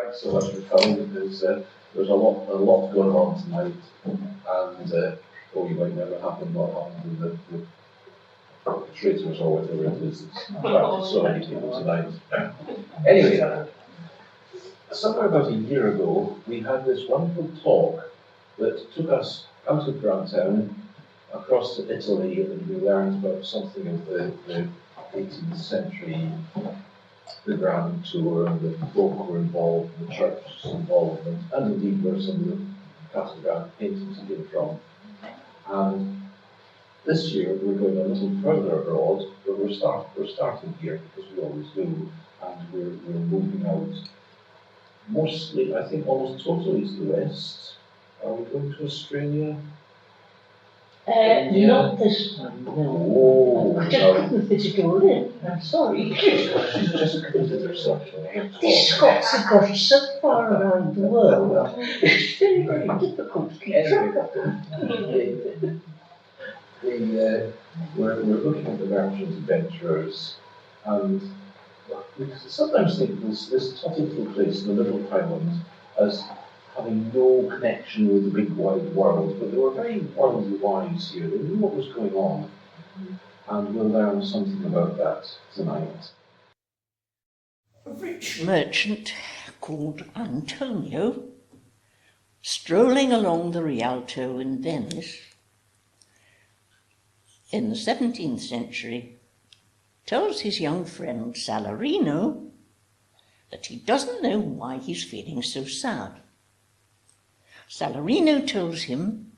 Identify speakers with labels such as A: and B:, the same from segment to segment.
A: Thanks so much for coming. There's a lot going on tonight, and you might never happen what happened with the traitors or whatever it is. It's attracted so many people tonight. Anyway, somewhere about a year ago, we had this wonderful talk that took us out of Grantown, across to Italy, and we learned about something of the 18th century, the Grand Tour, and the folk were involved, the church's involvement, and indeed where some of the Castle paintings came from. And this year we're going a little further abroad, but we're starting here because we always do, and we're moving out mostly, I think almost totally to the west. Are we going to Australia?
B: Not this time, no.
A: Oh,
B: I just couldn't fit it all in. I'm sorry.
A: She's just committed herself to
B: These Scots have got so far around the world. It's very, very difficult to keep track of them.
A: We're looking at the merchant adventurers, and we sometimes think this totty little place in the middle of Highland as having no connection with the big wide world, but they were very worldly wise here. They knew what was going on, and we'll learn something about that tonight.
B: A rich merchant called Antonio, strolling along the Rialto in Venice in the 17th century, tells his young friend Salarino that he doesn't know why he's feeling so sad. Salarino tells him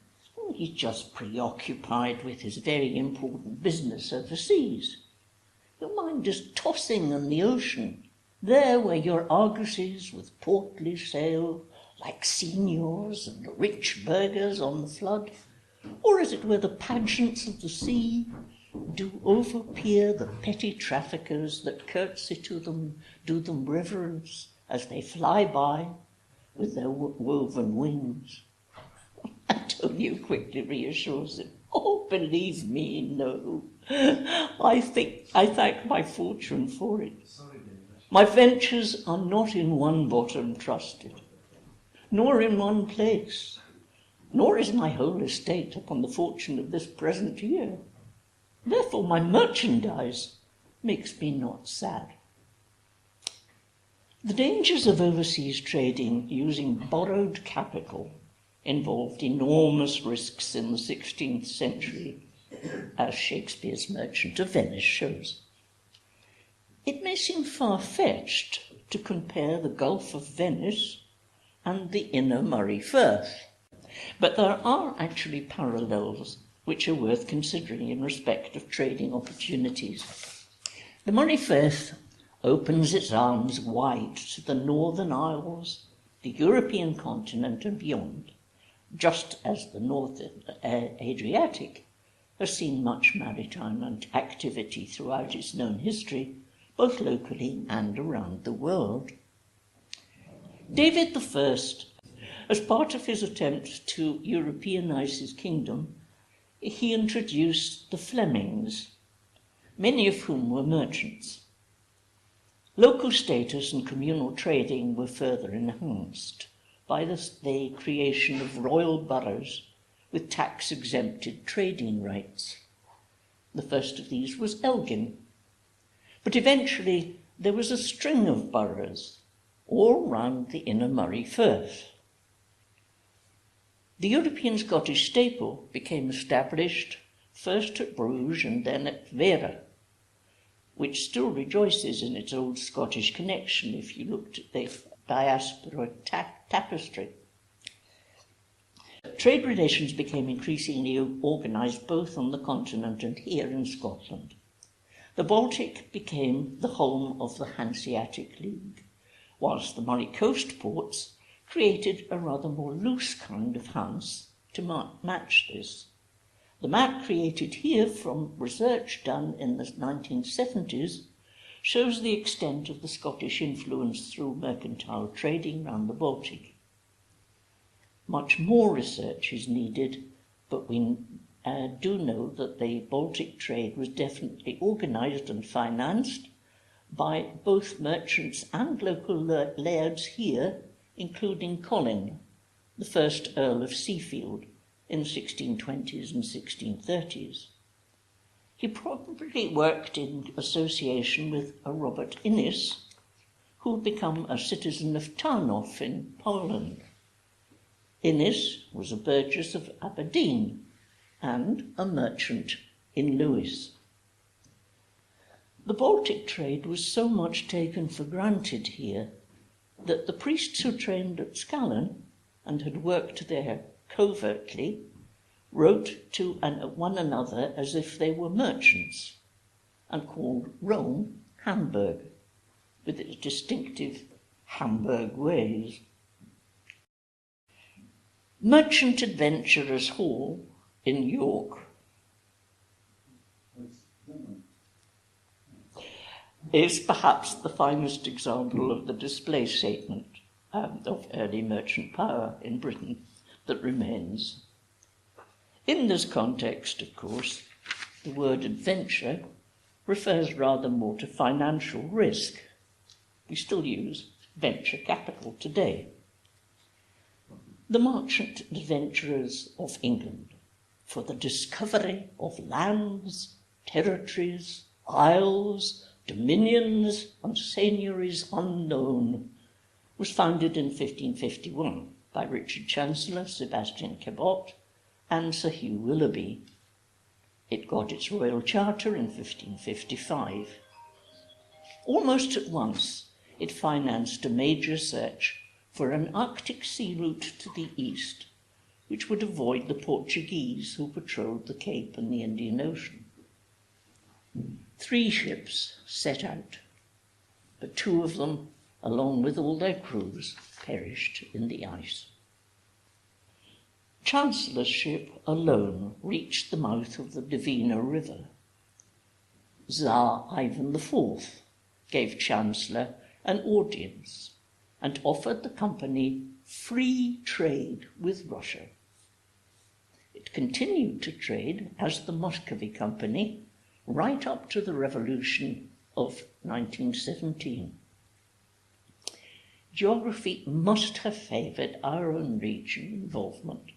B: he's just preoccupied with his very important business overseas. Your mind is tossing in the ocean, there where your argosies with portly sail, like seigneurs and rich burghers on the flood, or as it were the pageants of the sea, do overpeer the petty traffickers that curtsy to them, do them reverence as they fly by with their woven wings. Antonio quickly reassures him, "Oh, believe me, no. I thank my fortune for it. My ventures are not in one bottom trusted, nor in one place, nor is my whole estate upon the fortune of this present year. Therefore my merchandise makes me not sad." The dangers of overseas trading using borrowed capital involved enormous risks in the 16th century, as Shakespeare's Merchant of Venice shows. It may seem far-fetched to compare the Gulf of Venice and the inner Murray Firth, but there are actually parallels which are worth considering in respect of trading opportunities. The Murray Firth opens its arms wide to the Northern Isles, the European continent and beyond, just as the North Adriatic has seen much maritime activity throughout its known history, both locally and around the world. David I, as part of his attempt to Europeanize his kingdom, he introduced the Flemings, many of whom were merchants. Local status and communal trading were further enhanced by the creation of royal boroughs with tax-exempted trading rights. The first of these was Elgin, but eventually there was a string of boroughs all round the inner Murray Firth. The European Scottish staple became established first at Bruges and then at Vera, which still rejoices in its old Scottish connection if you looked at the diaspora tapestry. Trade relations became increasingly organised both on the continent and here in Scotland. The Baltic became the home of the Hanseatic League, whilst the Murray Coast ports created a rather more loose kind of Hanse to match this. The map created here from research done in the 1970s shows the extent of the Scottish influence through mercantile trading round the Baltic. Much more research is needed, but we do know that the Baltic trade was definitely organised and financed by both merchants and local lairds here, including Colin, the first Earl of Seafield, in the 1620s and 1630s. He probably worked in association with a Robert Innes, who had become a citizen of Tarnów in Poland. Innes was a burgess of Aberdeen and a merchant in Lewes. The Baltic trade was so much taken for granted here that the priests who trained at Scallon and had worked there covertly wrote to one another as if they were merchants and called Rome Hamburg, with its distinctive Hamburg ways. Merchant Adventurers' Hall in York is perhaps the finest example of the display statement of early merchant power in Britain that remains. In this context, of course, the word adventure refers rather more to financial risk. We still use venture capital today. The merchant adventurers of England, for the discovery of lands, territories, isles, dominions, and seigneuries unknown, was founded in 1551 by Richard Chancellor, Sebastian Cabot, and Sir Hugh Willoughby. It got its royal charter in 1555. Almost at once, it financed a major search for an Arctic sea route to the east, which would avoid the Portuguese who patrolled the Cape and the Indian Ocean. 3 ships set out, but 2 of them, along with all their crews, perished in the ice. Chancellor's ship alone reached the mouth of the Dvina River. Tsar Ivan IV gave Chancellor an audience and offered the company free trade with Russia. It continued to trade as the Muscovy Company right up to the revolution of 1917. Geography must have favoured our own region involvement,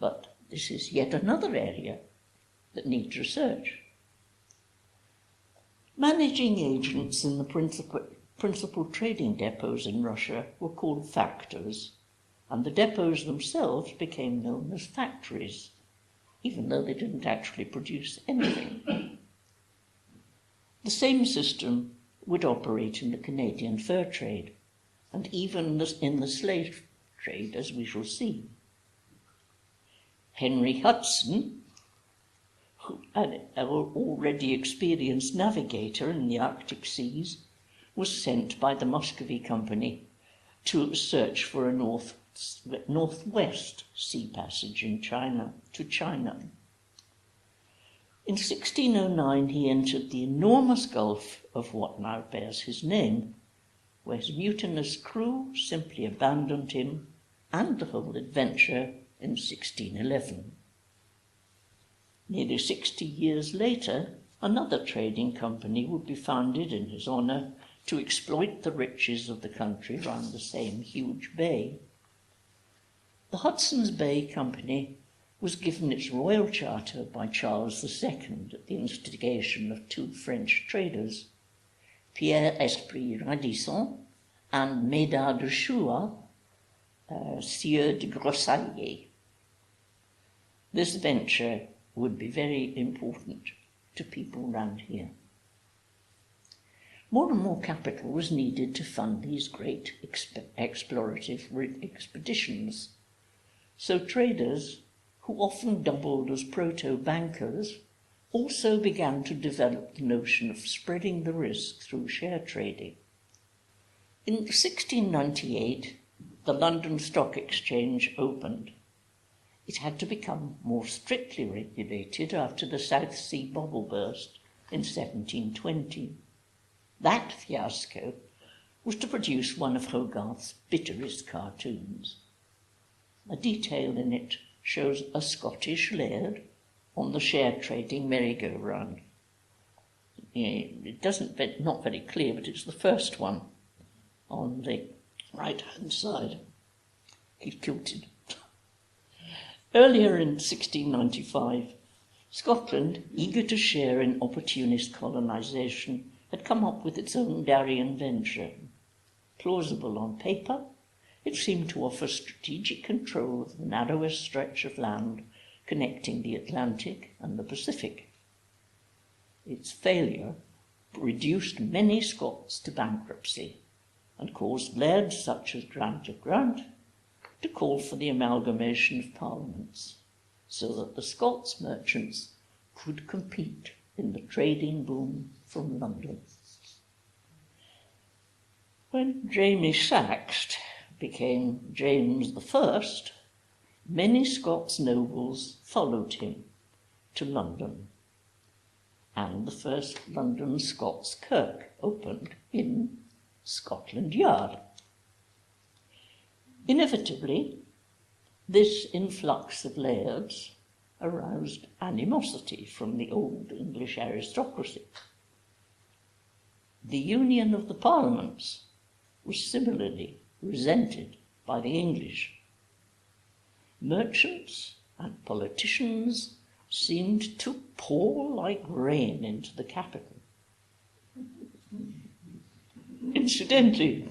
B: but this is yet another area that needs research. Managing agents in the principal trading depots in Russia were called factors, and the depots themselves became known as factories, even though they didn't actually produce anything. The same system would operate in the Canadian fur trade, and even in the slave trade, as we shall see. Henry Hudson, an already experienced navigator in the Arctic seas, was sent by the Muscovy Company to search for a northwest sea passage in China, to China. In 1609, he entered the enormous gulf of what now bears his name, where his mutinous crew simply abandoned him and the whole adventure in 1611. Nearly 60 years later, another trading company would be founded in his honour to exploit the riches of the country round the same huge bay. The Hudson's Bay Company was given its royal charter by Charles II at the instigation of 2 French traders, Pierre Esprit Radisson and Médard de Chouat, Sieur de Grossaillier. This venture would be very important to people round here. More and more capital was needed to fund these great explorative expeditions. So traders, who often doubled as proto-bankers, also began to develop the notion of spreading the risk through share trading. In 1698, the London Stock Exchange opened. It had to become more strictly regulated after the South Sea bubble burst in 1720. That fiasco was to produce one of Hogarth's bitterest cartoons. A detail in it shows a Scottish laird on the share trading merry-go-round. it doesn't, not very clear, but it's the first one on the right-hand side. He's kilted. Earlier in 1695, Scotland, eager to share in opportunist colonisation, had come up with its own Darien venture. Plausible on paper, it seemed to offer strategic control of the narrowest stretch of land connecting the Atlantic and the Pacific. Its failure reduced many Scots to bankruptcy and caused lairds such as Grant of Grant to call for the amalgamation of parliaments, so that the Scots merchants could compete in the trading boom from London. When Jamie Saxt became James I, many Scots nobles followed him to London, and the first London Scots Kirk opened in Scotland Yard. Inevitably, this influx of lairds aroused animosity from the old English aristocracy. The union of the parliaments was similarly resented by the English. Merchants and politicians seemed to pour like rain into the capital. Incidentally,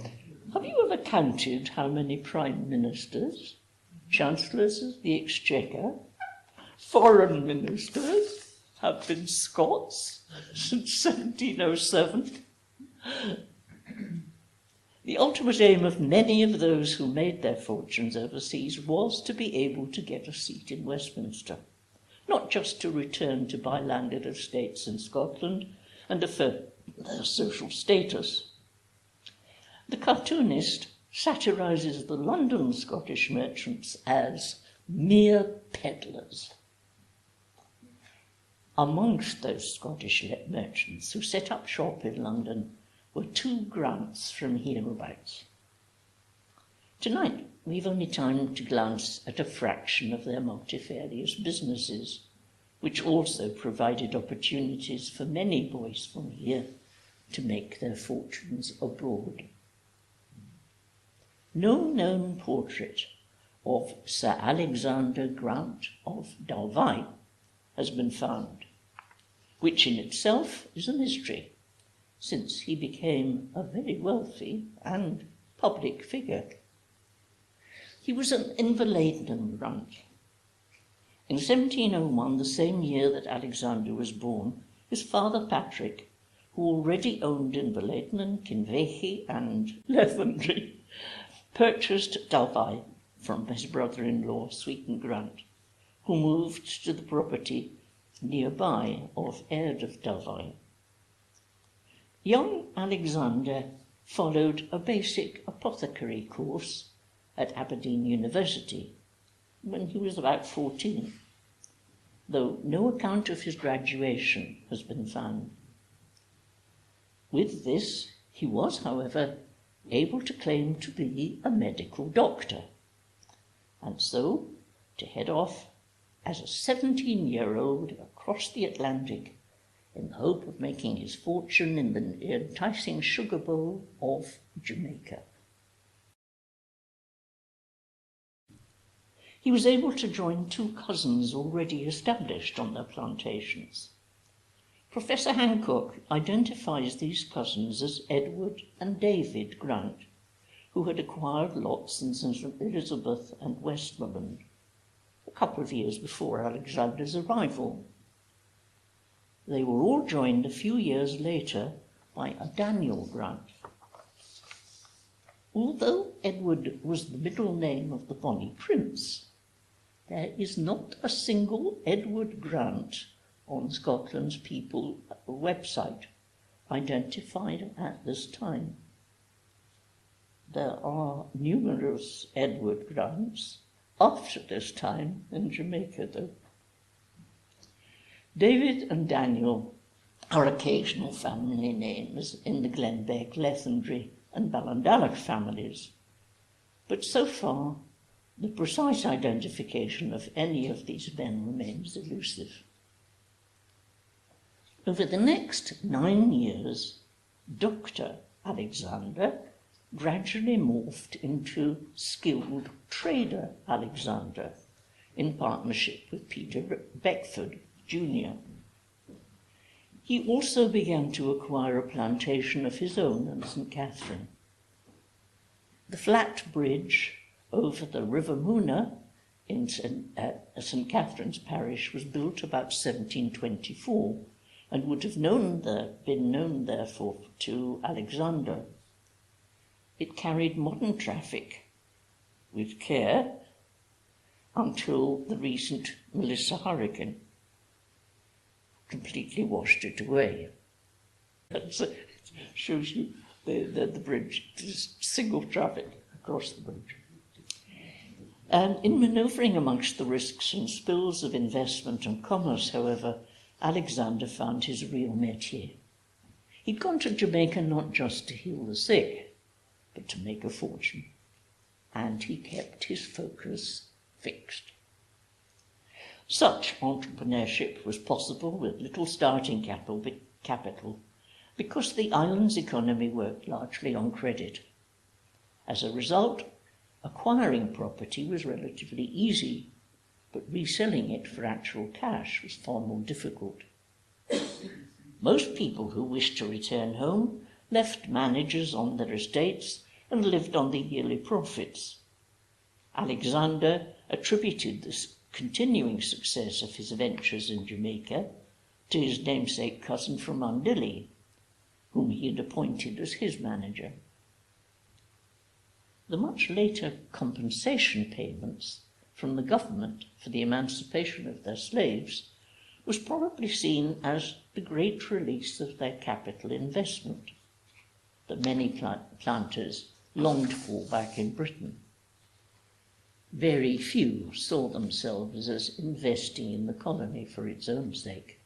B: have you ever counted how many prime ministers, chancellors of the exchequer, foreign ministers have been Scots since 1707? The ultimate aim of many of those who made their fortunes overseas was to be able to get a seat in Westminster, not just to return to buy landed estates in Scotland and affirm their social status. The cartoonist satirises the London Scottish merchants as mere peddlers. Amongst those Scottish merchants who set up shop in London were 2 Grants from hereabouts. Tonight, we've only time to glance at a fraction of their multifarious businesses, which also provided opportunities for many boys from here to make their fortunes abroad. No known portrait of Sir Alexander Grant of Dalvie has been found, which in itself is a mystery, since he became a very wealthy and public figure. He was an Inverleithen Grant. In 1701, the same year that Alexander was born, his father Patrick, who already owned Inverleithen and Kinvechy and Lethondry, purchased Dalvie from his brother-in-law, Sweeten Grant, who moved to the property nearby of Aird of Dalvie. Young Alexander followed a basic apothecary course at Aberdeen University when he was about 14, though no account of his graduation has been found. With this, he was, however, able to claim to be a medical doctor, and so to head off as a 17-year-old across the Atlantic in the hope of making his fortune in the enticing sugar bowl of Jamaica. He was able to join 2 cousins already established on their plantations. Professor Hancock identifies these cousins as Edward and David Grant, who had acquired lots in St. Elizabeth and Westmoreland a couple of years before Alexander's arrival. They were all joined a few years later by a Daniel Grant. Although Edward was the middle name of the Bonnie Prince, there is not a single Edward Grant on Scotland's People website identified at this time. There are numerous Edward Grants after this time in Jamaica, though. David and Daniel are occasional family names in the Glenbeck, Lethondry and Ballandalloch families, but so far the precise identification of any of these men remains elusive. Over the next 9 years, Dr. Alexander gradually morphed into skilled trader Alexander in partnership with Peter Beckford, Jr. He also began to acquire a plantation of his own in St. Catherine. The flat bridge over the River Muna in St. Catherine's parish was built about 1724 and would have been known therefore to Alexander. It carried modern traffic with care until the recent Melissa hurricane completely washed it away. That shows you the bridge, just single traffic across the bridge. In manoeuvring amongst the risks and spills of investment and commerce, however, Alexander found his real métier. He'd gone to Jamaica not just to heal the sick, but to make a fortune, and he kept his focus fixed. Such entrepreneurship was possible with little starting capital because the island's economy worked largely on credit. As a result, acquiring property was relatively easy, but reselling it for actual cash was far more difficult. Most people who wished to return home left managers on their estates and lived on the yearly profits. Alexander attributed this continuing success of his ventures in Jamaica to his namesake cousin from Andilly, whom he had appointed as his manager. The much later compensation payments from the government for the emancipation of their slaves was probably seen as the great release of their capital investment that many planters longed for back in Britain. Very few saw themselves as investing in the colony for its own sake.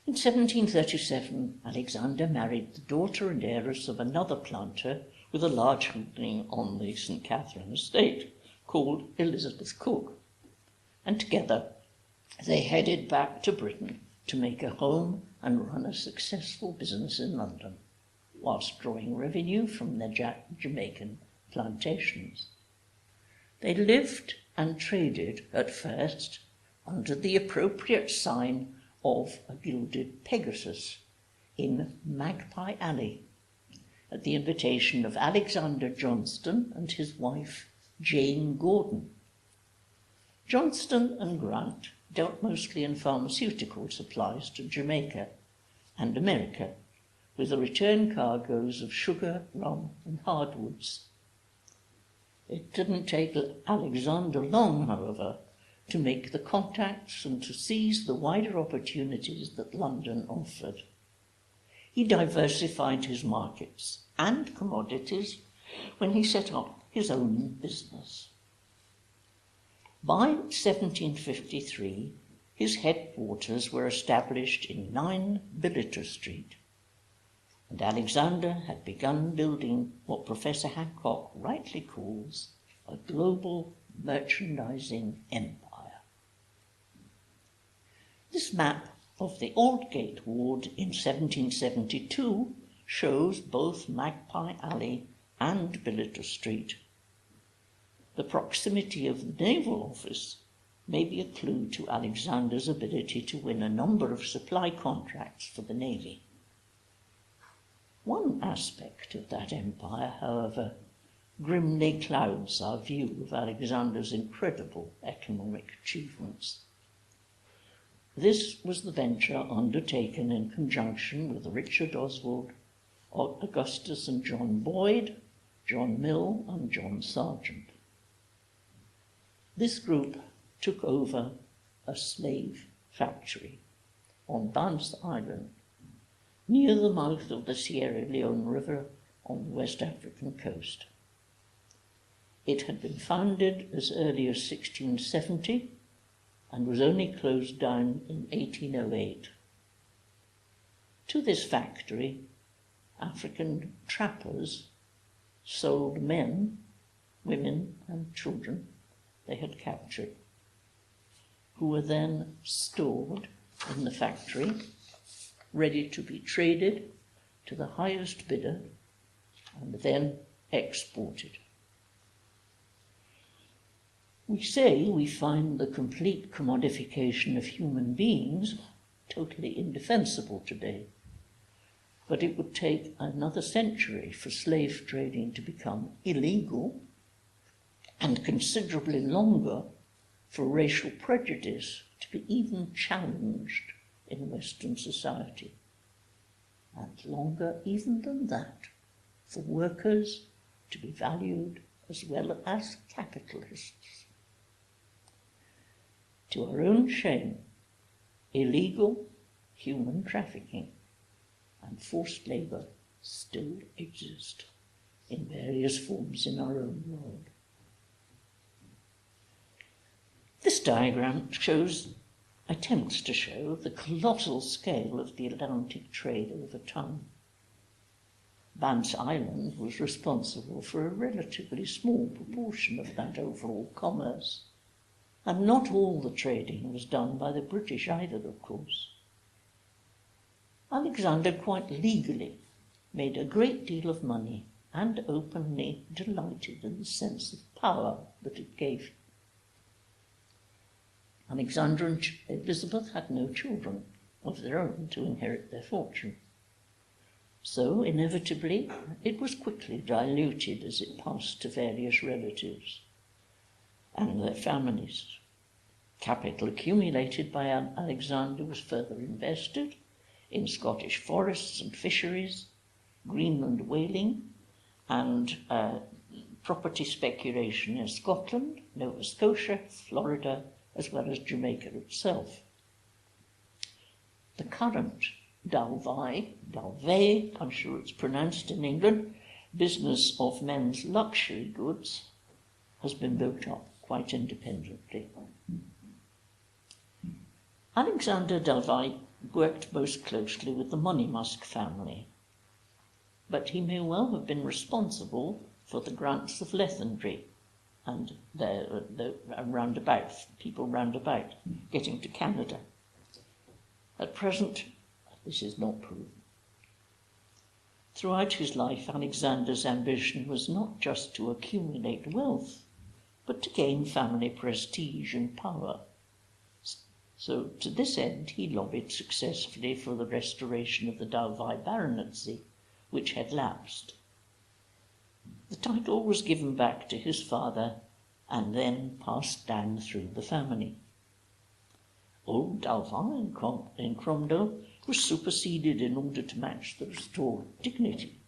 B: In 1737, Alexander married the daughter and heiress of another planter with a large holding on the St. Catherine estate, called Elizabeth Cook, and together they headed back to Britain to make a home and run a successful business in London, whilst drawing revenue from their Jamaican plantations. They lived and traded at first under the appropriate sign of a gilded Pegasus in Magpie Alley, at the invitation of Alexander Johnston and his wife Jane Gordon. Johnston and Grant dealt mostly in pharmaceutical supplies to Jamaica and America, with the return cargoes of sugar, rum, and hardwoods. It didn't take Alexander long, however, to make the contacts and to seize the wider opportunities that London offered. He diversified his markets and commodities when he set up his own business. By 1753, his headquarters were established in 9 Billiter Street, and Alexander had begun building what Professor Hancock rightly calls a global merchandising empire. This map of the Aldgate ward in 1772 shows both Magpie Alley and Billiter Street. The proximity of the Naval Office may be a clue to Alexander's ability to win a number of supply contracts for the Navy. One aspect of that empire, however, grimly clouds our view of Alexander's incredible economic achievements. This was the venture undertaken in conjunction with Richard Oswald, Augustus and John Boyd, John Mill and John Sargent. This group took over a slave factory on Banks Island, near the mouth of the Sierra Leone River on the West African coast. It had been founded as early as 1670 and was only closed down in 1808. To this factory, African trappers sold men, women, and children they had captured, who were then stored in the factory, ready to be traded to the highest bidder and then exported. We say we find the complete commodification of human beings totally indefensible today, but it would take another century for slave trading to become illegal, and considerably longer for racial prejudice to be even challenged in Western society, and longer even than that for workers to be valued as well as capitalists. To our own shame, illegal human trafficking and forced labour still exist in various forms in our own world. This diagram attempts to show the colossal scale of the Atlantic trade over time. Vance Island was responsible for a relatively small proportion of that overall commerce, and not all the trading was done by the British either, of course. Alexander quite legally made a great deal of money and openly delighted in the sense of power that it gave him. Alexander and Elizabeth had no children of their own to inherit their fortune. So, inevitably, it was quickly diluted as it passed to various relatives and their families. Capital accumulated by Alexander was further invested in Scottish forests and fisheries, Greenland whaling, and property speculation in Scotland, Nova Scotia, Florida, as well as Jamaica itself. The current Dalvey, I'm sure it's pronounced in England, business of men's luxury goods has been built up quite independently. Alexander Dalvey worked most closely with the Monymusk family, but he may well have been responsible for the grants of Lethendry and the people round about getting to Canada. At present, this is not proven. Throughout his life, Alexander's ambition was not just to accumulate wealth, but to gain family prestige and power. So, to this end, he lobbied successfully for the restoration of the Dalvey baronetcy, which had lapsed. The title was given back to his father and then passed down through the family. Old Dalvey in Cromdale was superseded in order to match the restored dignity.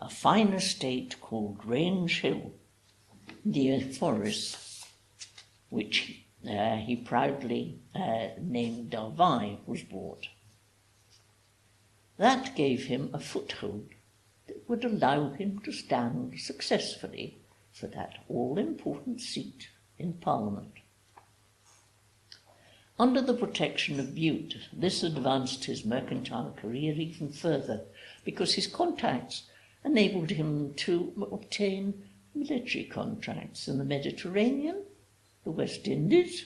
B: A fine estate called Grange Hill, near Forres, which he proudly named Dalvey, was bought. That gave him a foothold that would allow him to stand successfully for that all-important seat in Parliament. Under the protection of Bute, this advanced his mercantile career even further, because his contacts enabled him to obtain military contracts in the Mediterranean, the West Indies,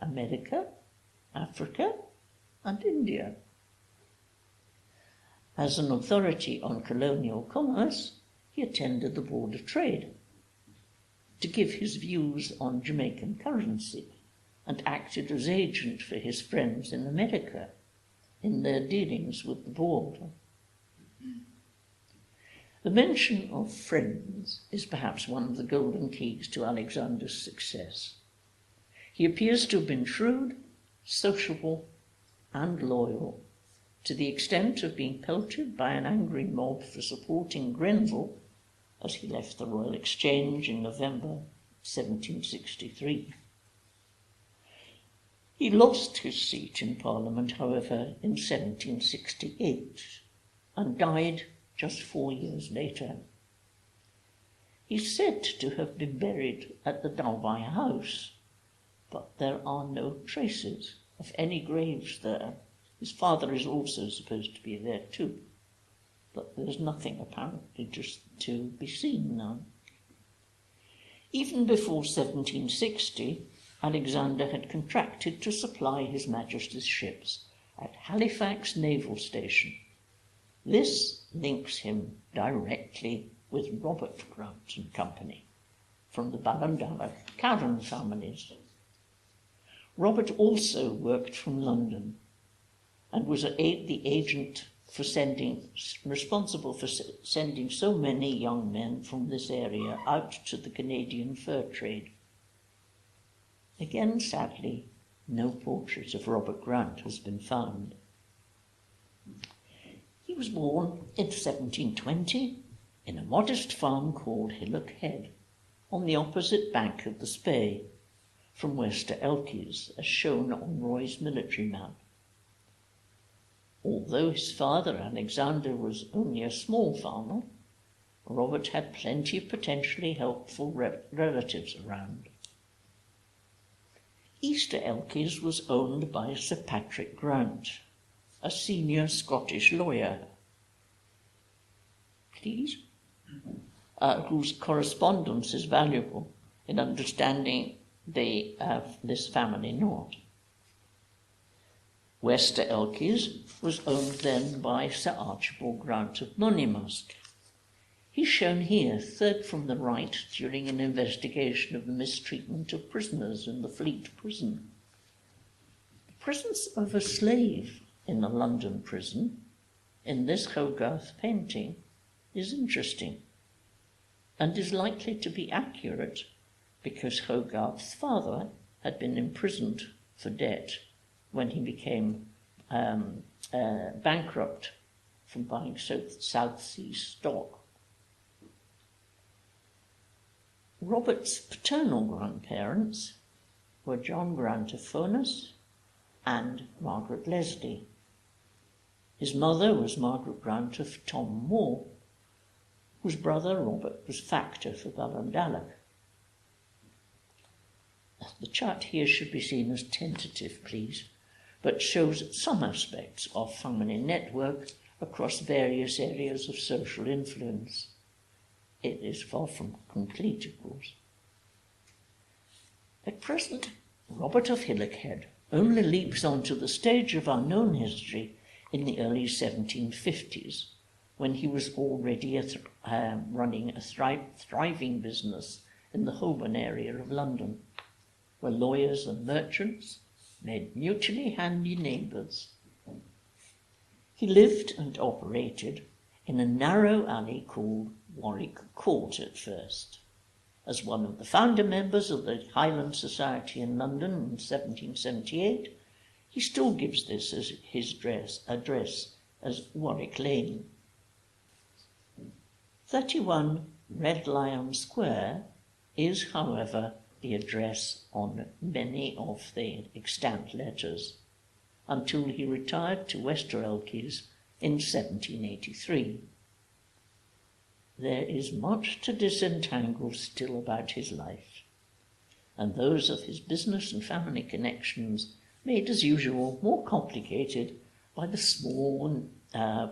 B: America, Africa, and India. As an authority on colonial commerce, he attended the Board of Trade to give his views on Jamaican currency and acted as agent for his friends in America in their dealings with the board. The mention of friends is perhaps one of the golden keys to Alexander's success. He appears to have been shrewd, sociable, and loyal, to the extent of being pelted by an angry mob for supporting Grenville as he left the Royal Exchange in November 1763. He lost his seat in Parliament, however, in 1768 and died just 4 years later. He's said to have been buried at the Dalvey House, but there are no traces of any graves there. His father is also supposed to be there too, but there's nothing apparently just to be seen now. Even before 1760, Alexander had contracted to supply His Majesty's ships at Halifax Naval Station. This links him directly with Robert Grant and Company from the Ballondalla Carron families. Robert also worked from London and was the agent for responsible for sending so many young men from this area out to the Canadian fur trade. Again, sadly, no portrait of Robert Grant has been found. He was born in 1720 in a modest farm called Hillock Head, on the opposite bank of the Spey, from Wester Elkies, as shown on Roy's military map. Although his father, Alexander, was only a small farmer, Robert had plenty of potentially helpful relatives around. Easter Elkies was owned by Sir Patrick Grant, a senior Scottish lawyer, whose correspondence is valuable in understanding this family knot. Wester Elkies was owned then by Sir Archibald Grant of Monymusk. He's shown here, third from the right, during an investigation of the mistreatment of prisoners in the Fleet prison. The presence of a slave in a London prison in this Hogarth painting is interesting and is likely to be accurate because Hogarth's father had been imprisoned for debt when he became bankrupt from buying South Sea stock. Robert's paternal grandparents were John Grant of Furness and Margaret Leslie. His mother was Margaret Grant of Tom Moore, whose brother Robert was factor for Ballondalla. The chart here should be seen as tentative, please, but shows some aspects of family network across various areas of social influence. It is far from complete, of course. At present, Robert of Hillock Head only leaps onto the stage of our known history in the early 1750s, when he was already running a thriving business in the Holborn area of London, where lawyers and merchants made mutually handy neighbours. He lived and operated in a narrow alley called Warwick Court at first. As one of the founder members of the Highland Society in London in 1778, he still gives this as his address as Warwick Lane. 31 Red Lion Square is, however, the address on many of the extant letters, until he retired to Wester Elkies in 1783. There is much to disentangle still about his life, and those of his business and family connections made, as usual, more complicated by the small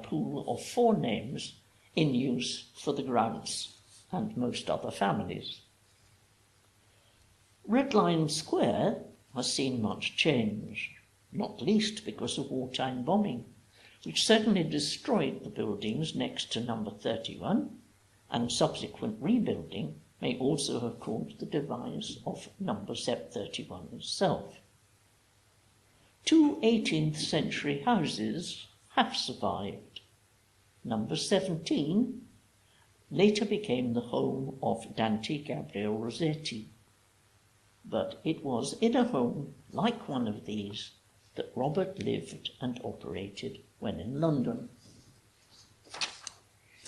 B: pool of forenames in use for the Grants and most other families. Red Lion Square has seen much change, not least because of wartime bombing, which certainly destroyed the buildings next to number 31, and subsequent rebuilding may also have caused the demise of number 31 itself. 2 18th century houses have survived. Number 17 later became the home of Dante Gabriel Rossetti, but it was in a home like one of these that Robert lived and operated when in London.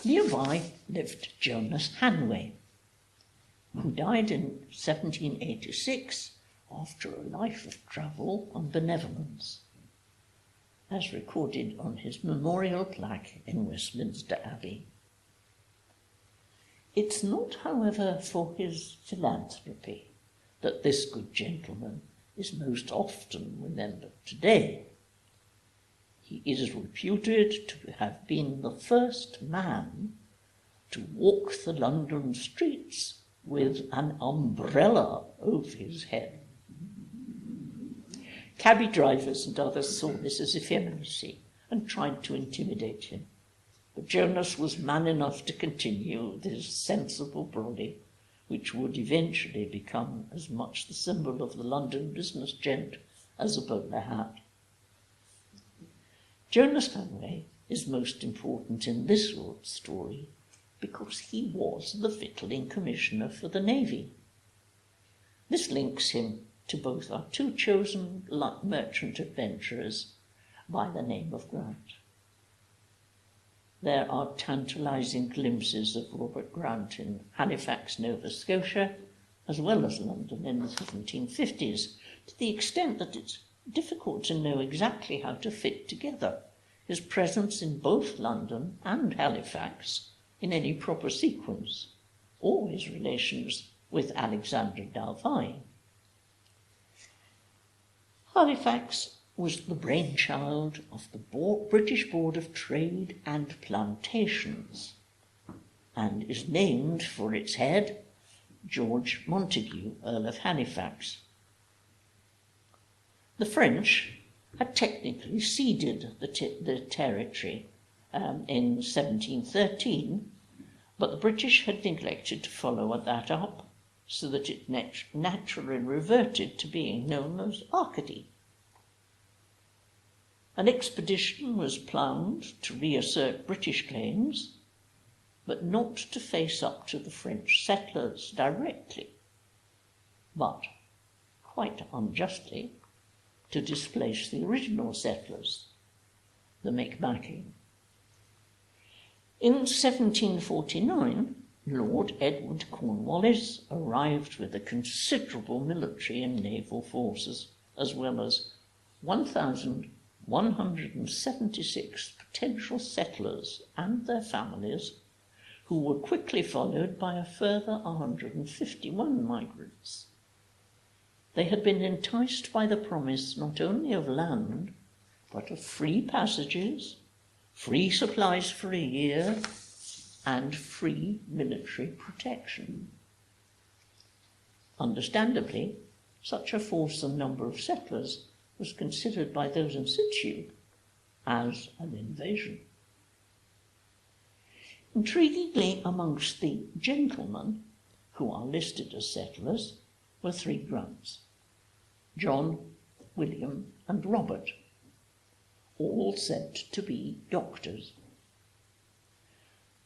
B: Nearby lived Jonas Hanway, who died in 1786 after a life of travel and benevolence, as recorded on his memorial plaque in Westminster Abbey. It's not, however, for his philanthropy that this good gentleman is most often remembered today. He is reputed to have been the first man to walk the London streets with an umbrella over his head. Cabby drivers and others saw this as effeminacy and tried to intimidate him. But Jonas was man enough to continue with his sensible brolly, which would eventually become as much the symbol of the London business gent as a bowler hat. Jonas Hanway is most important in this story because he was the Victualling Commissioner for the Navy. This links him to both our two chosen merchant adventurers by the name of Grant. There are tantalising glimpses of Robert Grant in Halifax, Nova Scotia, as well as London in the 1750s, to the extent that it's difficult to know exactly how to fit together his presence in both London and Halifax in any proper sequence, or his relations with Alexander Dalvine. Halifax was the brainchild of the British Board of Trade and Plantations, and is named for its head, George Montague, Earl of Halifax. The French had technically ceded the territory in 1713, but the British had neglected to follow that up, so that it naturally reverted to being known as Arcady. An expedition was planned to reassert British claims, but not to face up to the French settlers directly, but, quite unjustly, to displace the original settlers, the Macmackie. In 1749, Lord Edward Cornwallis arrived with a considerable military and naval forces, as well as 1,176 potential settlers and their families, who were quickly followed by a further 151 migrants. They had been enticed by the promise not only of land, but of free passages, free supplies for a year, and free military protection. Understandably, such a force and number of settlers was considered by those in situ as an invasion. Intriguingly, amongst the gentlemen who are listed as settlers were three Grants: John, William, and Robert, all said to be doctors.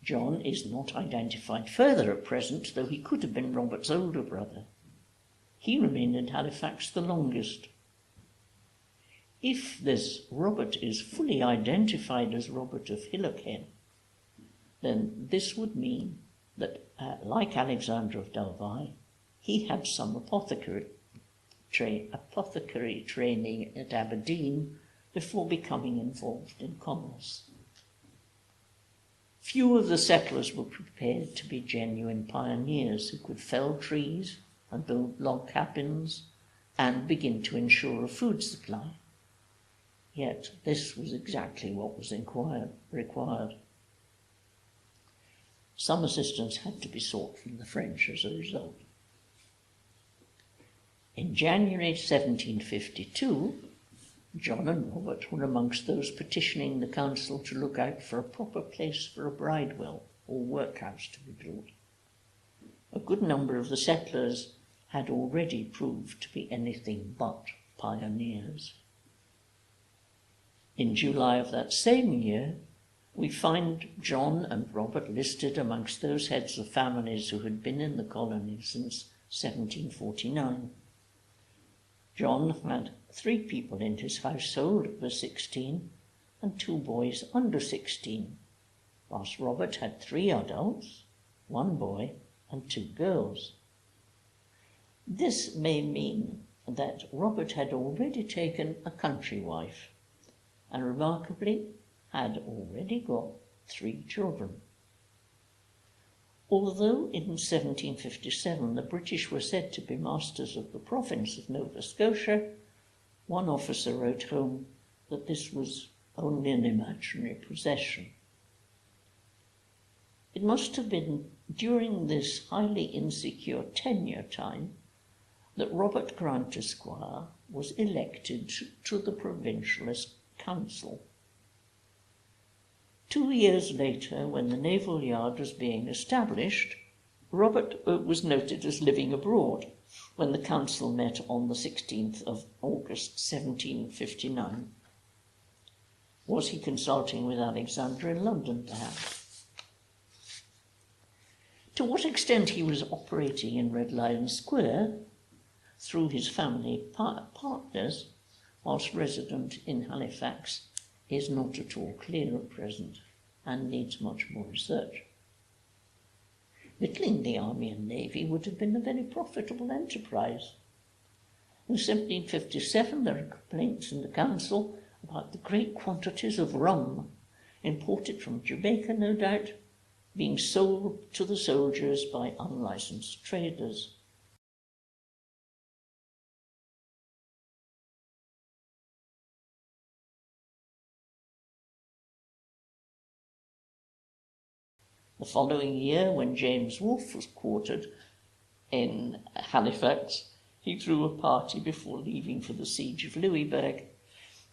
B: John is not identified further at present, though he could have been Robert's older brother. He remained in Halifax the longest. If this Robert is fully identified as Robert of Hillockhen, then this would mean that, like Alexander of Dalvine, he had some apothecary training at Aberdeen before becoming involved in commerce. Few of the settlers were prepared to be genuine pioneers who could fell trees and build log cabins and begin to ensure a food supply. Yet this was exactly what was required. Some assistance had to be sought from the French as a result. In January 1752, John and Robert were amongst those petitioning the council to look out for a proper place for a bridewell or workhouse to be built. A good number of the settlers had already proved to be anything but pioneers. In July of that same year, we find John and Robert listed amongst those heads of families who had been in the colony since 1749. John had 3 people in his household over 16 and 2 boys under 16, whilst Robert had 3 adults, 1 boy and 2 girls. This may mean that Robert had already taken a country wife and remarkably had already got 3 children. Although in 1757 the British were said to be masters of the province of Nova Scotia, one officer wrote home that this was only an imaginary possession. It must have been during this highly insecure tenure time that Robert Grant Esquire was elected to the Provincialist Council. 2 years later, when the Naval Yard was being established, Robert was noted as living abroad when the council met on the 16th of August 1759. Was he consulting with Alexander in London, perhaps? To what extent he was operating in Red Lion Square through his family partners whilst resident in Halifax is not at all clear at present and needs much more research. Middling the Army and Navy would have been a very profitable enterprise. In 1757 there are complaints in the council about the great quantities of rum, imported from Jamaica no doubt, being sold to the soldiers by unlicensed traders. The following year, when James Wolfe was quartered in Halifax, he threw a party before leaving for the siege of Louisbourg,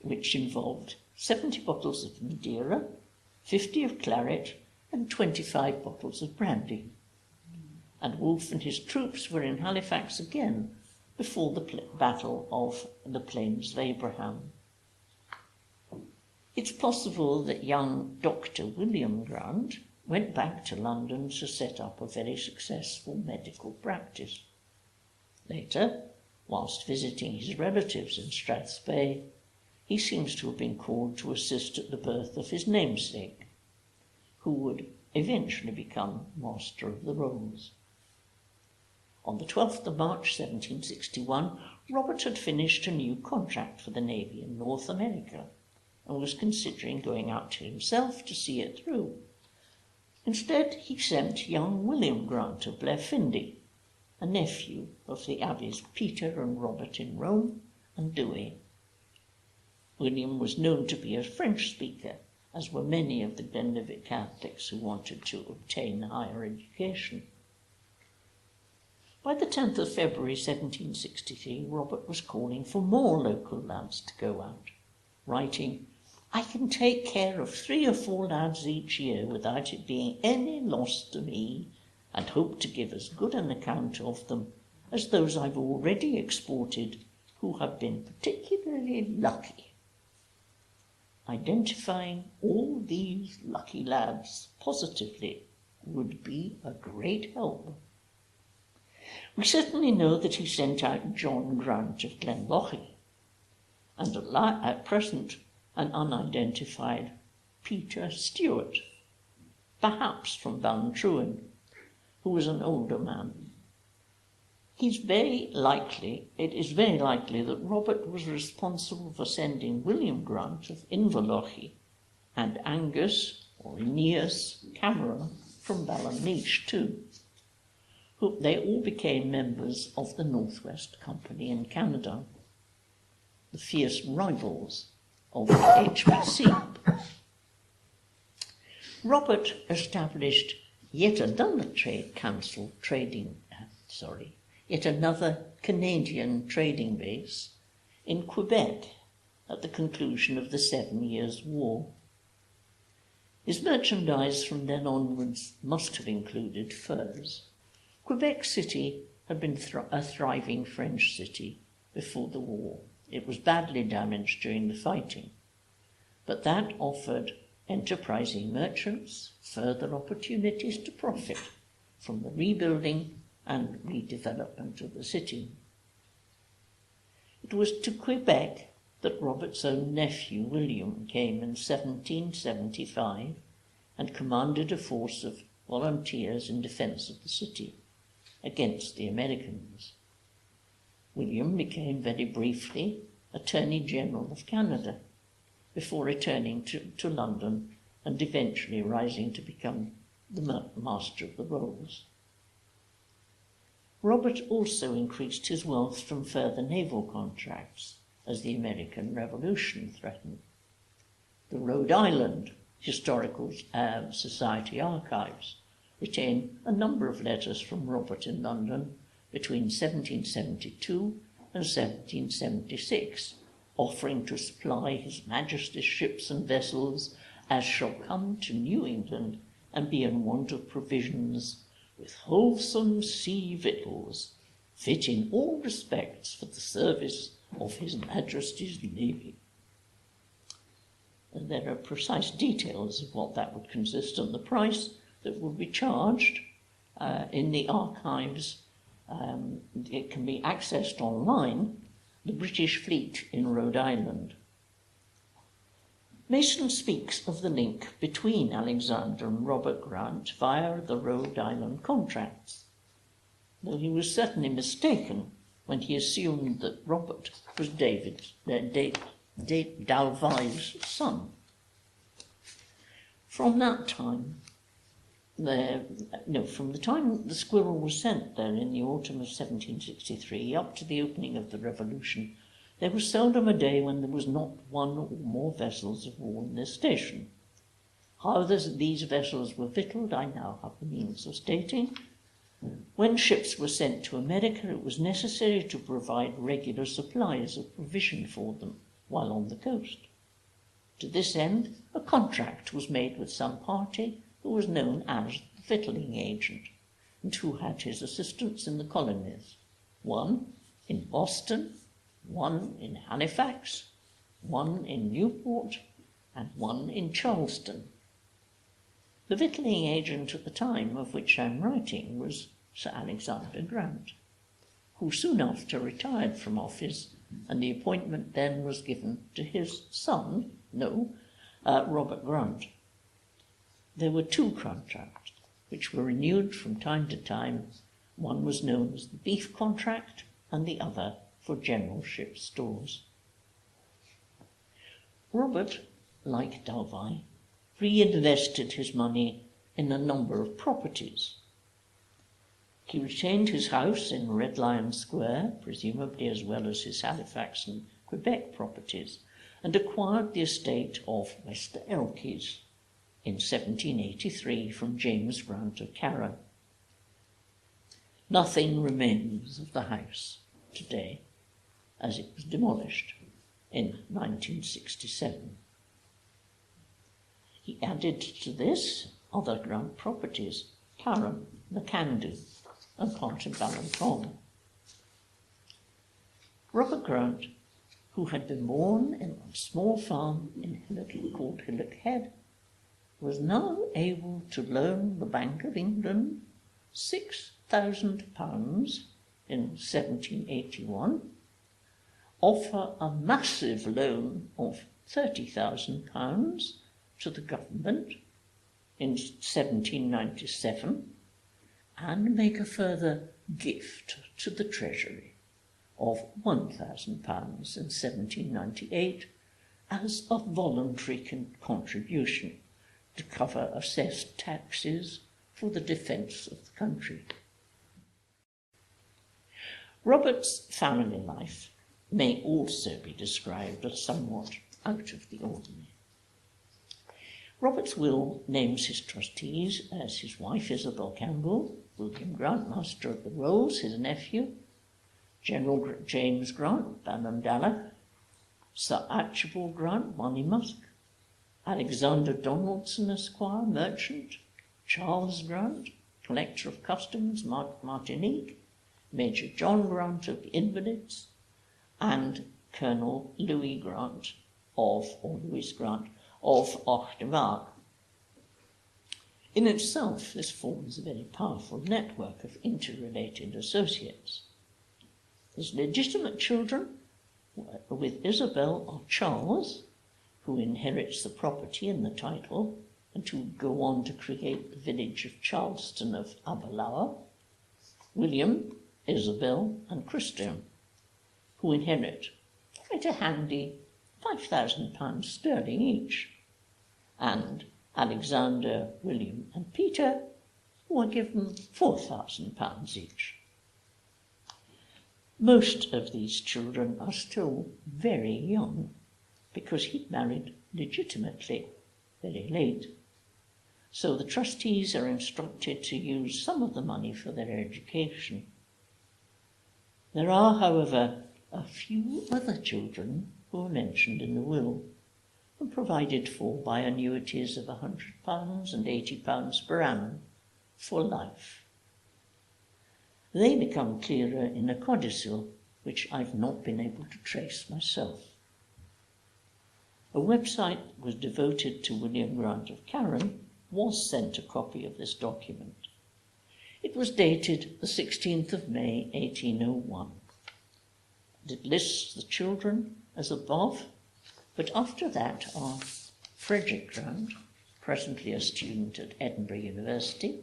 B: which involved 70 bottles of Madeira, 50 of claret, and 25 bottles of brandy. And Wolfe and his troops were in Halifax again before the Battle of the Plains of Abraham. It's possible that young Dr. William Grant went back to London to set up a very successful medical practice. Later, whilst visiting his relatives in Strathspey, he seems to have been called to assist at the birth of his namesake, who would eventually become Master of the Rolls. On the 12th of March 1761, Robert had finished a new contract for the Navy in North America and was considering going out to himself to see it through. Instead, he sent young William Grant of Blairfindie, a nephew of the abbeys Peter and Robert in Rome and Douay. William was known to be a French speaker, as were many of the Glenlivet Catholics who wanted to obtain higher education. By the 10th of February 1763, Robert was calling for more local lads to go out, writing, "I can take care of 3 or 4 lads each year without it being any loss to me, and hope to give as good an account of them as those I've already exported who have been particularly lucky." Identifying all these lucky lads positively would be a great help. We certainly know that he sent out John Grant of Glenlochy, and at present an unidentified Peter Stewart, perhaps from Balntruan, who was an older man. It is very likely that Robert was responsible for sending William Grant of Inverlochy and Angus or Aeneas Cameron from Ballinleach too, who they all became members of the Northwest Company in Canada, the fierce rivals of the HBC. Robert established yet another Canadian trading base in Quebec at the conclusion of the 7 Years' War. His merchandise from then onwards must have included furs. Quebec City had been a thriving French city before the war. It was badly damaged during the fighting, but that offered enterprising merchants further opportunities to profit from the rebuilding and redevelopment of the city. It was to Quebec that Robert's own nephew William came in 1775 and commanded a force of volunteers in defence of the city against the Americans. William became very briefly Attorney General of Canada before returning to London and eventually rising to become the Master of the Rolls. Robert also increased his wealth from further naval contracts as the American Revolution threatened. The Rhode Island Historical Society archives retain a number of letters from Robert in London between 1772 and 1776, offering to supply His Majesty's ships and vessels as shall come to New England and be in want of provisions, with wholesome sea victuals, fit in all respects for the service of His Majesty's Navy. And there are precise details of what that would consist and the price that would be charged in the archives. It can be accessed online, the British Fleet in Rhode Island. Mason speaks of the link between Alexander and Robert Grant via the Rhode Island contracts, though he was certainly mistaken when he assumed that Robert was Dalvai's son. From that time, from the time the squirrel was sent there in the autumn of 1763 up to the opening of the Revolution, there was seldom a day when there was not one or more vessels of war in this station. How these vessels were victualled, I now have the means of stating. When ships were sent to America, it was necessary to provide regular supplies of provision for them while on the coast. To this end, a contract was made with some party who was known as the victualling agent, and who had his assistants in the colonies, one in Boston, one in Halifax, one in Newport, and one in Charleston. The victualling agent at the time of which I'm writing was Sir Alexander Grant, who soon after retired from office, and the appointment then was given to his son, Robert Grant. There were two contracts, which were renewed from time to time. One was known as the beef contract, and the other for general ship stores. Robert, like Dalvai, reinvested his money in a number of properties. He retained his house in Red Lion Square, presumably as well as his Halifax and Quebec properties, and acquired the estate of Wester Elkies in 1783 from James Grant of Carron. Nothing remains of the house today, as it was demolished in 1967. He added to this other Grant properties, Carron, Macandu, and part of Ballantrae. Robert Grant, who had been born in a small farm in Hillock called Hillock Head, was now able to loan the Bank of England £6,000 in 1781, offer a massive loan of £30,000 to the government in 1797, and make a further gift to the Treasury of £1,000 in 1798 as a voluntary contribution to cover assessed taxes for the defence of the country. Robert's family life may also be described as somewhat out of the ordinary. Robert's will names his trustees as his wife Isabel Campbell, William Grant, Master of the Rolls, his nephew, General James Grant, Ballandalla, Sir Archibald Grant, Monymusk, Alexander Donaldson, Esquire, merchant, Charles Grant, Collector of Customs, Martinique, Major John Grant of the Invalids, and Colonel Louis Grant of Ortemark. In itself, this forms a very powerful network of interrelated associates. His legitimate children with Isabel are Charles, who inherits the property and the title, and who go on to create the village of Charleston of Abalawa, William, Isabel, and Christian, who inherit quite a handy £5,000 sterling each, and Alexander, William, and Peter, who are given £4,000 each. Most of these children are still very young, because he married legitimately very late. So the trustees are instructed to use some of the money for their education. There are, however, a few other children who are mentioned in the will and provided for by annuities of £100 and £80 per annum for life. They become clearer in a codicil, which I've not been able to trace myself. A website was devoted to William Grant of Carron was sent a copy of this document. It was dated the 16th of May 1801. It lists the children as above, but after that are Frederick Grant, presently a student at Edinburgh University.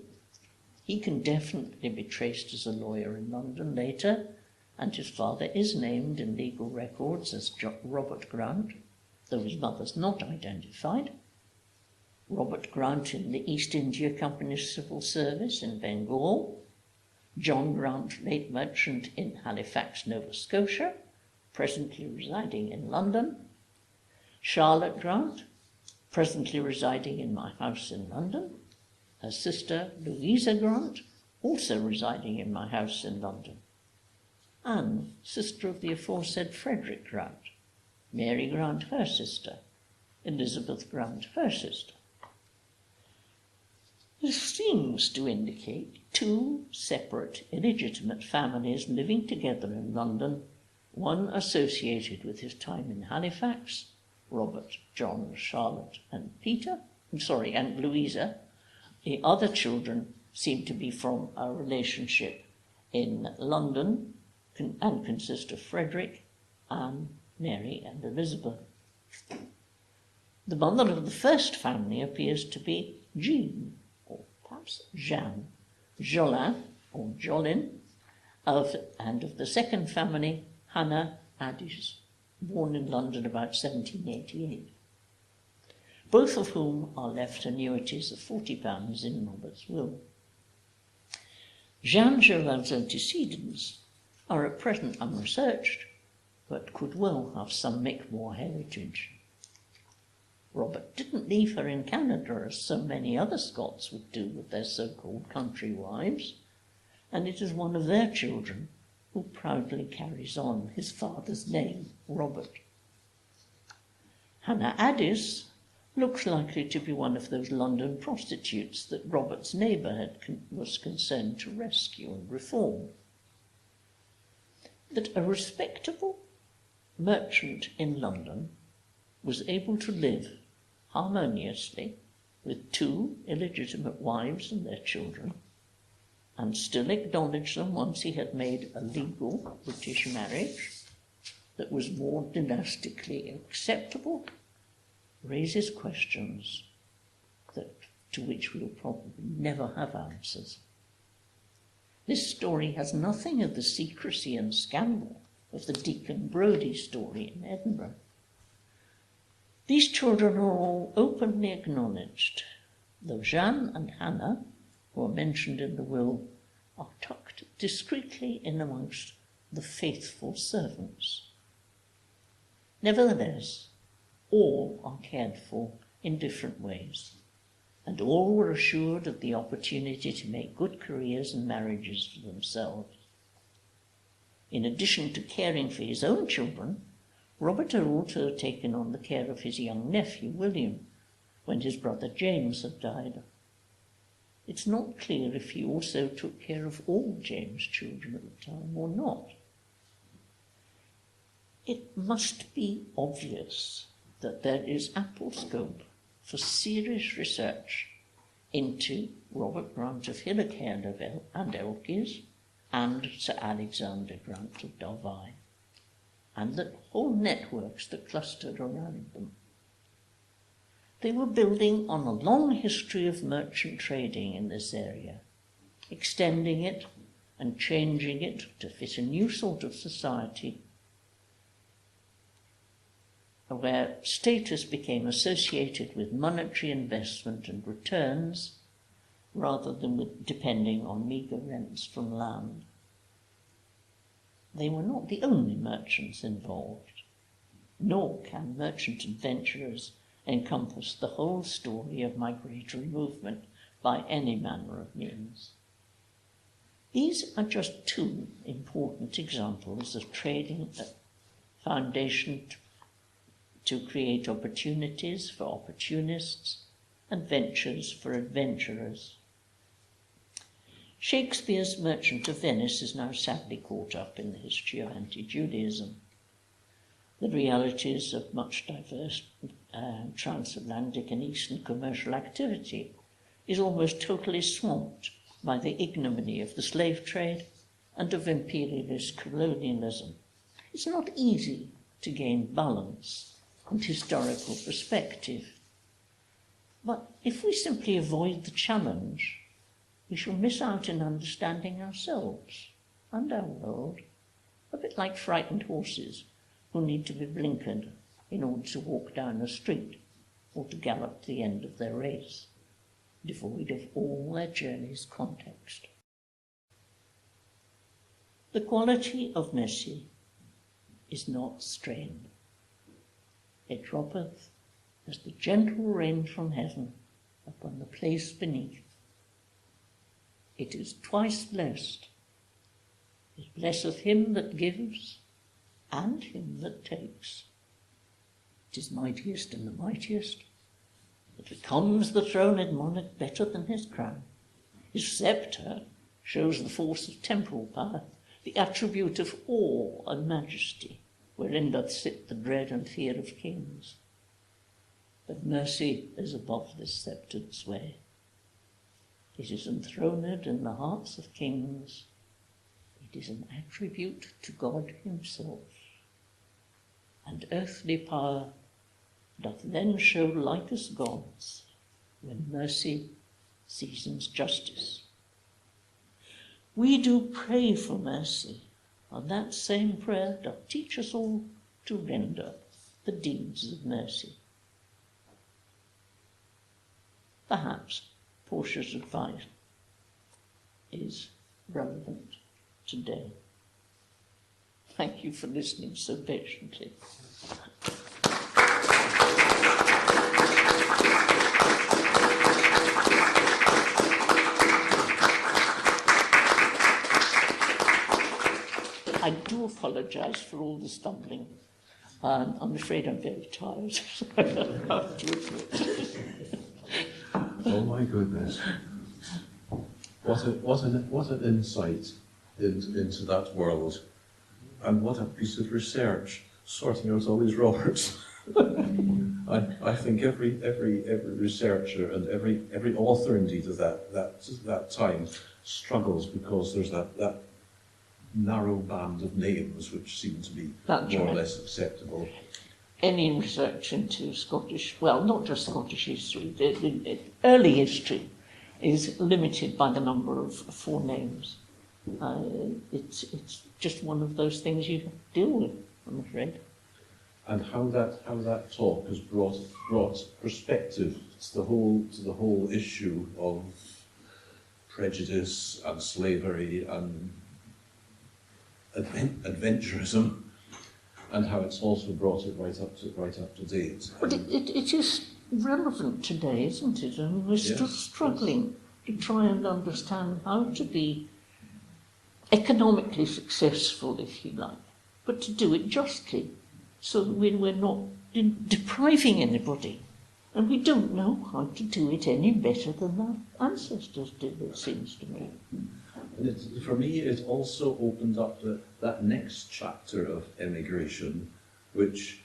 B: He can definitely be traced as a lawyer in London later, and his father is named in legal records as Robert Grant, though his mother's not identified. Robert Grant in the East India Company's civil service in Bengal. John Grant, late merchant in Halifax, Nova Scotia, presently residing in London. Charlotte Grant, presently residing in my house in London. Her sister, Louisa Grant, also residing in my house in London. Anne, sister of the aforesaid Frederick Grant. Mary Grant, her sister. Elizabeth Grant, her sister. This seems to indicate two separate illegitimate families living together in London, one associated with his time in Halifax, Robert, John, Charlotte, and Louisa. The other children seem to be from a relationship in London and consist of Frederick, Anne, Mary, and Elizabeth. The mother of the first family appears to be Jean, or perhaps Jeanne, Jolin, or Jolin, and of the second family, Hannah Addis, born in London about 1788, both of whom are left annuities of £40 in Robert's will. Jeanne Jolin's antecedents are at present unresearched, but could well have some Mi'kmaq heritage. Robert didn't leave her in Canada, as so many other Scots would do with their so-called country wives, and it is one of their children who proudly carries on his father's name, Robert. Hannah Addis looks likely to be one of those London prostitutes that Robert's neighbour was concerned to rescue and reform. That a respectable merchant in London was able to live harmoniously with two illegitimate wives and their children, and still acknowledge them once he had made a legal British marriage that was more dynastically acceptable, raises questions to which we'll probably never have answers. This story has nothing of the secrecy and scandal of the Deacon Brodie story in Edinburgh. These children are all openly acknowledged, though Jeanne and Hannah, who are mentioned in the will, are tucked discreetly in amongst the faithful servants. Nevertheless, all are cared for in different ways, and all were assured of the opportunity to make good careers and marriages for themselves. In addition to caring for his own children, Robert had also taken on the care of his young nephew, William, when his brother James had died. It's not clear if he also took care of all James' children at the time or not. It must be obvious that there is ample scope for serious research into Robert Grant of Hillercare and Elkies and Sir Alexander Grant of Dalvie, and the whole networks that clustered around them. They were building on a long history of merchant trading in this area, extending it and changing it to fit a new sort of society where status became associated with monetary investment and returns rather than with depending on meagre rents from land. They were not the only merchants involved, nor can merchant adventurers encompass the whole story of migratory movement by any manner of means. These are just two important examples of trading a foundation to create opportunities for opportunists and ventures for adventurers. Shakespeare's Merchant of Venice is now sadly caught up in the history of anti-Judaism. The realities of much diverse transatlantic and eastern commercial activity is almost totally swamped by the ignominy of the slave trade and of imperialist colonialism. It's not easy to gain balance and historical perspective. But if we simply avoid the challenge, we shall miss out in understanding ourselves and our world, a bit like frightened horses who need to be blinkered in order to walk down a street or to gallop to the end of their race, devoid of all their journey's context. The quality of mercy is not strained. It droppeth as the gentle rain from heaven upon the place beneath. It is twice blessed. It blesseth him that gives and him that takes. It is mightiest in the mightiest. It becomes the throned monarch better than his crown. His sceptre shows the force of temporal power, the attribute of awe and majesty, wherein doth sit the dread and fear of kings. But mercy is above this sceptred sway. It is enthroned in the hearts of kings. It is an attribute to God himself. And earthly power doth then show like as gods, when mercy seasons justice. We do pray for mercy, and that same prayer doth teach us all to render the deeds of mercy. Perhaps Portia's advice is relevant today. Thank you for listening so patiently. I do apologise for all the stumbling. I'm afraid I'm very tired. I have to admit.
A: Oh my goodness. What an insight into that world. And what a piece of research, sorting out all these Roberts. I think every researcher and every author indeed of that time struggles because there's that narrow band of names which seem to be more or less acceptable.
B: Any research into Scottish, well, not just Scottish history, the early history is limited by the number of forenames. It's just one of those things you deal with, I'm afraid.
A: And how that talk has brought perspective to the whole issue of prejudice and slavery and adventurism, and how it's also brought it right up to date.
B: But it is relevant today, isn't it? I mean, we're still struggling to try and understand how to be economically successful, if you like, but to do it justly, so that we're not depriving anybody. And we don't know how to do it any better than our ancestors did, it seems to me.
A: And for me, it also opened up that next chapter of emigration, which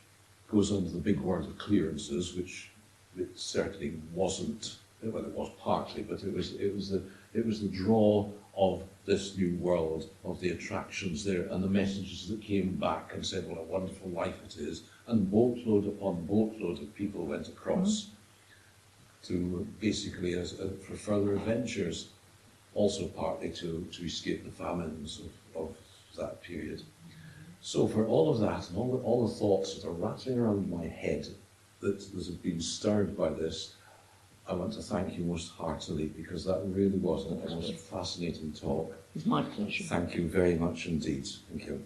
A: goes under the big word of clearances, which it certainly wasn't. Well, it was partly, but it was the draw of this new world, of the attractions there, and the messages that came back and said, what a wonderful life it is. And boatload upon boatload of people went across to basically for further adventures, also partly to escape the famines of that period. So for all of that, and all the thoughts that are rattling around my head that have been stirred by this, I want to thank you most heartily, because that really was a most fascinating talk.
B: It's my pleasure.
A: Thank you very much indeed. Thank you.